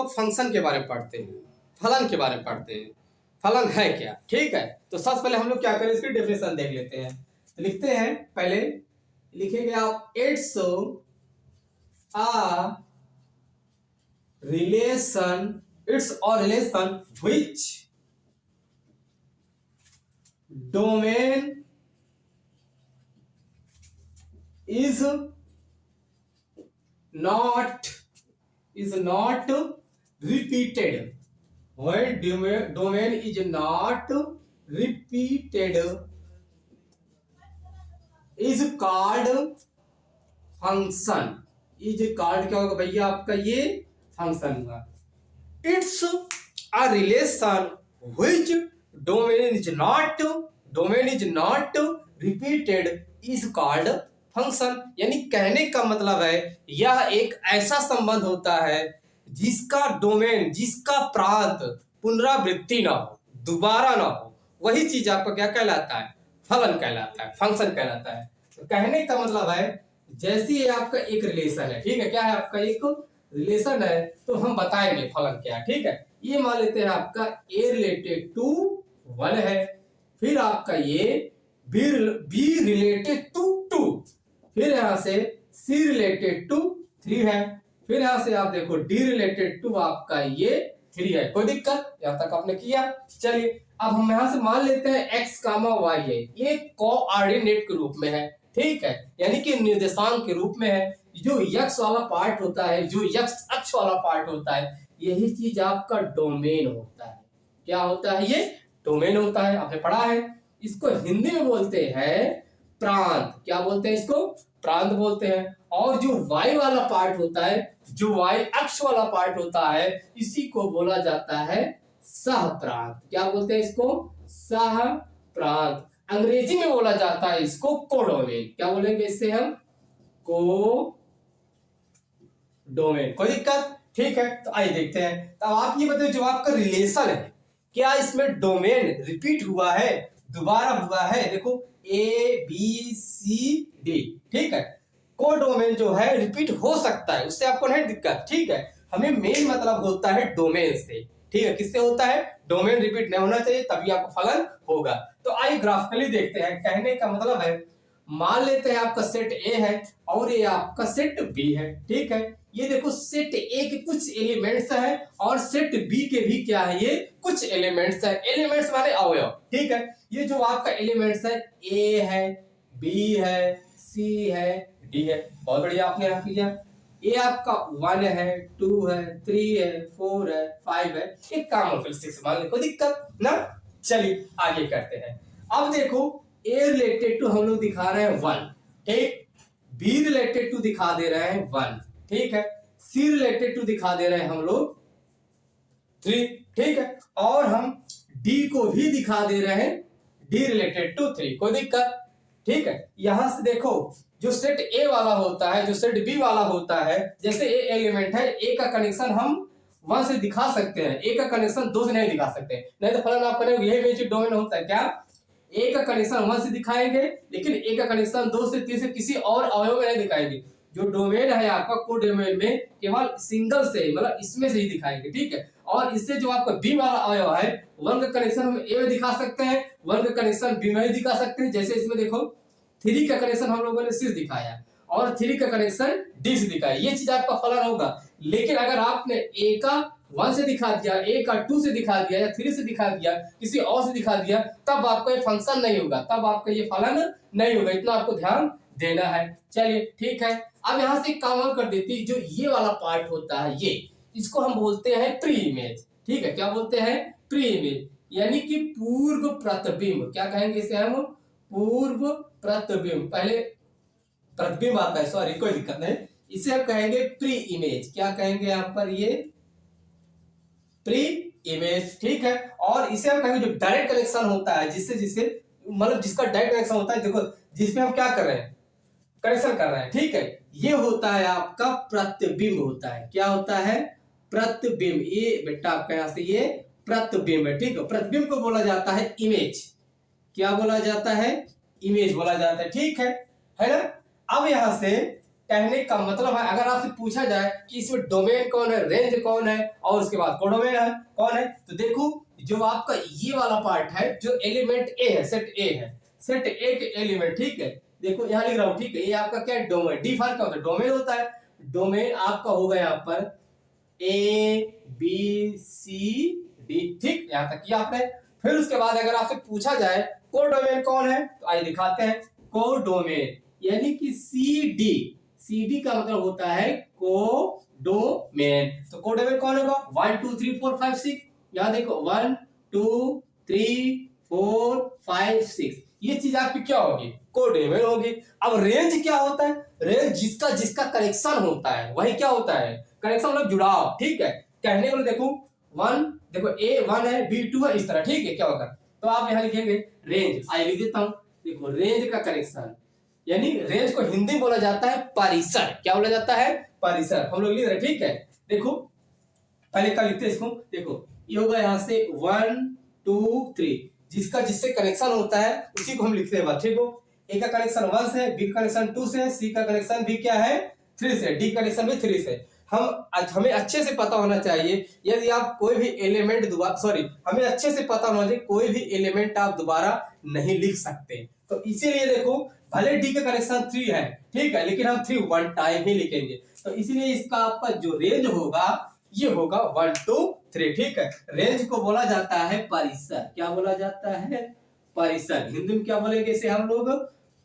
लोग फंक्शन के बारे में पढ़ते हैं, फलन के बारे में पढ़ते हैं। फलन है क्या, ठीक है। तो सबसे पहले हम लोग क्या करें, इसकी डेफिनेशन देख लेते हैं। तो लिखते हैं, पहले लिखेंगे आप, it's a relation, it's a relation which domain is not repeated. When domain is not repeated is called function. is called क्या होगा भैया, आपका ये फंक्शन हुआ। It's a relation which domain is not repeated is called function. यानी कहने का मतलब है यह एक ऐसा संबंध होता है जिसका डोमेन, जिसका प्रांत पुनरावृत्ति ना हो, दोबारा ना हो, वही चीज आपका क्या कहलाता है, फलन कहलाता है, फंक्शन कहलाता है। तो कहने का मतलब है जैसे ये आपका एक रिलेशन है, ठीक है, क्या है आपका एक रिलेशन है, तो हम बताएंगे फलन क्या है, ठीक है। ये मान लेते हैं आपका ए रिलेटेड टू 1 है, फिर आपका ये बी रिलेटेड टू 2, फिर यहां से सी रिलेटेड टू 3 है, फिर यहां से आप देखो डी रिलेटेड टू आपका ये 3 है। कोई दिक्कत, यहां तक आपने किया। चलिए अब हम यहां से मान लेते हैं x, y है, ये कोऑर्डिनेट के रूप में है, ठीक है, यानी कि निर्देशांक के रूप में है। जो x वाला पार्ट होता है, जो x अक्ष वाला पार्ट होता है, यही चीज आपका डोमेन होता है। क्या होता है, ये डोमेन होता है, आपने पढ़ा है। इसको हिंदी में बोलते हैं प्रांत। क्या बोलते हैं इसको, प्रांत बोलते हैं। और जो y वाला पार्ट होता है, जो y अक्ष वाला पार्ट होता है, इसी को बोला जाता है सह प्रांत। क्या बोलते हैं इसको, सह प्रांत। अंग्रेजी में बोला जाता है इसको कोडोमेन। क्या बोलेंगे इससे हम, को डोमेन। कोई दिक्कत, ठीक है। तो आइए देखते हैं। तो आप ये बताइए, जो आपका रिलेशन है, क्या इसमें डोमेन रिपीट हुआ है, दोबारा हुआ है? देखो ए बी सी डी, ठीक है। कोडोमेन जो है रिपीट हो सकता है, उससे आपको नहीं दिक्कत, ठीक है। हमें मेन मतलब होता है डोमेन से, ठीक है। किससे होता है, डोमेन रिपीट नहीं होना चाहिए, तभी आपको फलन होगा। तो आइए ग्राफिकली देखते हैं। कहने का मतलब है, मान लेते हैं आपका सेट ए है और ये आपका सेट बी है, ठीक है। ये देखो सेट ए के कुछ एलिमेंट्स है और सेट बी के भी क्या है, ये कुछ एलिमेंट्स है। एलिमेंट्स माने अवयव, ठीक है। ये जो आपका एलिमेंट्स है, ए है, बी है, सी है, डी है। बहुत बढ़िया, आपने यहाँ किया। ये आपका 1 है, 2 है, 3 है, 4 है, 5 है, एक काम हो, फिर 6 मान ले, कोई दिक्कत ना। चलिए आगे करते हैं। अब देखो ए रिलेटेड टू हम लोग दिखा रहे हैं 1, ठीक। बी रिलेटेड टू दिखा दे रहे हैं 1, ठीक है। सी रिलेटेड टू दिखा दे रहे हैं हम लोग 3, ठीक है। और हम डी को भी दिखा दे रहे हैं डी रिलेटेड टू 3, कोई दिक्कत, ठीक है। यहां से देखो, जो सेट ए वाला होता है, जो सेट बी वाला होता है, जैसे ए एलिमेंट है, ए का कनेक्शन हम 1 से दिखा सकते हैं, ए का कनेक्शन 2 से नहीं दिखा सकते, नहीं तो फलन आप करेंगे। यही मेन डोमेन होता है, क्या, ए का कनेक्शन 1 से दिखाएंगे, लेकिन ए का कनेक्शन 2 से 3 से किसी और अवयव में नहीं दिखाएंगे। जो डोमेन है आपका, को डोमेन में केवल सिंगल से, मतलब इसमें से ही दिखाएंगे, ठीक है। और इससे जो आपका बी वाला अवयव है, 1 का कनेक्शन हम ए में दिखा सकते हैं, 1 का कनेक्शन बी में दिखा सकते हैं। जैसे इसमें देखो 3 का कनेक्शन हम लोगों ने सी से दिखाया और 3 का कनेक्शन डी से दिखाया, ये चीज आपका फलन होगा। लेकिन अगर आपने ए का 1 से दिखा दिया, ए का 2 से दिखा दिया या 3 से दिखा दिया, किसी और से दिखा दिया, तब आपका ये फंक्शन नहीं होगा, तब आपका ये फलन नहीं होगा। इतना आपको ध्यान देना है। चलिए ठीक है। अब यहाँ से एक काम और कर देती, जो ये वाला पार्ट होता है, ये इसको हम बोलते हैं प्री इमेज, ठीक है। क्या बोलते हैं, प्री इमेज, यानी कि पूर्व प्रतिबिंब। क्या कहेंगे इसे हम, पूर्व प्रतिबिंब। पहले प्रतिबिंब आता है, सॉरी कोई दिक्कत नहीं, इसे हम कहेंगे प्री इमेज। क्या कहेंगे यहाँ पर, ये प्री इमेज, ठीक है। और इसे हम कहेंगे जो डायरेक्ट कनेक्शन होता है, जिससे मतलब जिसका डायरेक्ट कनेक्शन होता है, देखो जिसमें हम क्या कर रहे हैं, कनेक्शन कर रहे हैं, ठीक है। ये होता है आपका प्रतिबिंब होता है। क्या होता है, प्रतिबिंब। ये बेटा आपका यहाँ से ये प्रतिबिंब है, ठीक है। प्रतिबिंब को बोला जाता है इमेज। क्या बोला जाता है, इमेज बोला जाता है, ठीक है ना। अब यहां से कहने का मतलब है, अगर आपसे पूछा जाए कि इसमें डोमेन कौन है, रेंज कौन है और उसके बाद कोडोमेन है कौन है, तो देखो जो आपका ये वाला पार्ट है, जो एलिमेंट ए है, सेट ए है, सेट ए के एलिमेंट, ठीक है, देखो यहाँ लिख रहा हूँ, ठीक है, ये आपका क्या है, डोमेन। डी फॉर क्या होता है, डोमेन होता है। डोमेन आपका होगा यहाँ पर ए बी सी डी, ठीक, यहाँ तक किया आपने। फिर उसके बाद अगर आपसे पूछा जाए कोडोमेन कौन है, तो आइए दिखाते हैं। कोडोमेन यानी कि सी डी, सी डी का मतलब होता है कोडोमेन। तो कोडोमेन कौन होगा, 1 2 3 4 5 6, यहाँ देखो 1 2 3 4 5 6, ये चीज आपकी क्या होगी, कोडोमेन होगी। अब रेंज क्या होता है, रेंज जिसका जिसका कनेक्शन होता है वही क्या होता है, कनेक्शन मतलब जुड़ाव, ठीक है। कहने को देखो 1, देखो ए 1 है, बी 2 है, इस तरह, ठीक है, क्या होगा, तो आप यहाँ लिखेंगे रेंज। आइए लिख देता हूं, देखो रेंज का कनेक्शन, यानी रेंज को हिंदी में बोला जाता है परिसर। क्या बोला जाता है, परिसर, हम लोग लिख रहे, ठीक है। देखो पहले क्या लिखते हैं इसको, देखो ये होगा यहाँ से 1 2 3, जिसका जिससे कनेक्शन होता है उसी को हम लिखते हैं, ठीक हो। ए का कनेक्शन 1 से, बी का कनेक्शन 2 से, सी का कनेक्शन भी क्या है 3 से, डी कनेक्शन भी 3 से। हमें अच्छे से पता होना चाहिए, यदि आप कोई भी एलिमेंट हमें अच्छे से पता होना चाहिए कोई भी एलिमेंट आप दोबारा नहीं लिख सकते। तो इसीलिए देखो भले डी का कनेक्शन 3 है, ठीक है, लेकिन हम 3 वन टाइम ही लिखेंगे। तो इसलिए इसका आपका जो रेंज होगा ये होगा 1 2 3, ठीक है। रेंज को बोला जाता है परिसर। क्या बोला जाता है, परिसर। हिंदी में क्या बोलेंगे इसे हम लोग,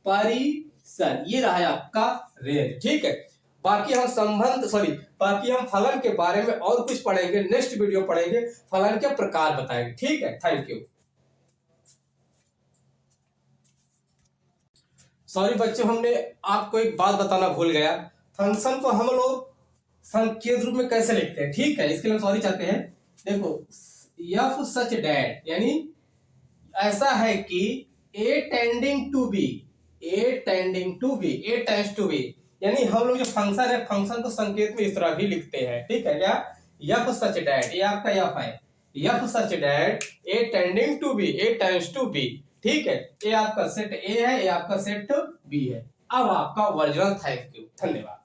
परिसर। ये रहा आपका रेंज, ठीक है। बाकी हम फलन के बारे में और कुछ पढ़ेंगे, नेक्स्ट वीडियो पढ़ेंगे, फलन के प्रकार बताएंगे, ठीक है। Thank you. सॉरी बच्चों, हमने आपको एक बात बताना भूल गया, फंक्शन को हम लोग संकेत रूप में कैसे लिखते हैं, ठीक है, इसके लिए सॉरी चाहते हैं। देखो एफ सच दैट, यानी ऐसा है कि A tending to B, A tending to B, A tends to B, यानी हम लोग जो फंक्शन है, फंक्शन को संकेत में इस तरह भी लिखते हैं, ठीक है। क्या, एफ सच दैट, ये आपका एफ है, F such that A tending to B, A tends to B, ठीक है। ये आपका सेट ए है, ये आपका सेट बी है। अब आपका वर्जन, थैंक यू, धन्यवाद।